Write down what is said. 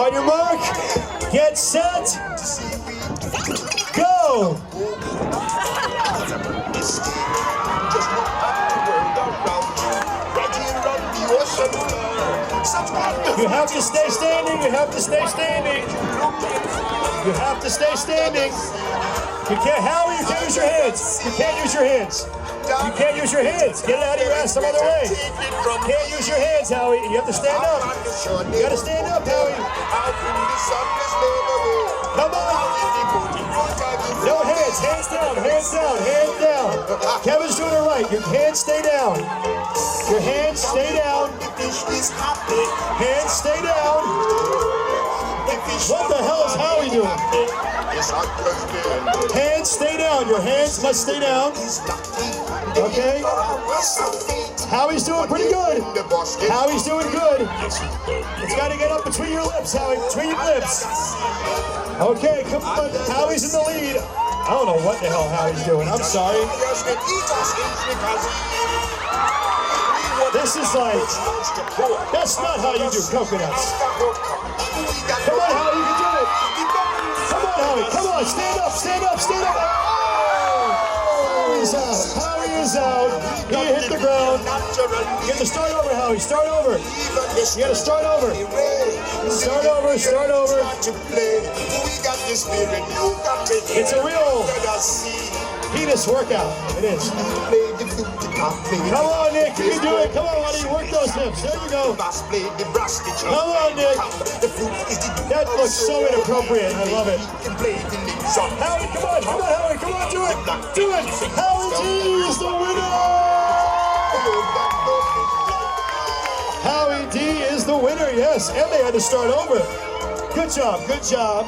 On your mark, get set, go! You have to stay standing, you have to stay standing. You have to stay standing. You can't, Howie, you can't use your hands. You can't use your hands. You can't use your hands. Get it out of your ass some other way. You can't use your hands, Howie. You have to stand up. You gotta stand up, Howie. Come on. No hands. Hands down. Hands down. Hands down. Kevin's doing it right. Your hands stay down. Your hands stay down. Hands stay down. What the hell is Howie doing? Hands stay down. Your hands must stay down. Okay? Howie's doing pretty good. Howie's doing good. It's got to get up between your lips, Howie. Between your lips. Okay, come on. Howie's in the lead. I don't know what the hell Howie's doing. I'm sorry. This is like, that's not how you do coconuts. Come on, Howie, you can do it. Come on, Howie, come on, stand up, stand up, stand up. Howie's out, Howie is out. He hit the ground. You have to start over, Howie, start over. You gotta start over. Start over, start over. It's a real penis workout, it is. Come on, Nick, you can do it. Come on, buddy, work those hips. There you go. Come on, Nick. That looks so inappropriate. I love it. Howie, come on, Howie, come on, do it. Do it. Howie G is the winner. Howie D is the winner, yes. And they had to start over. Good job, good job.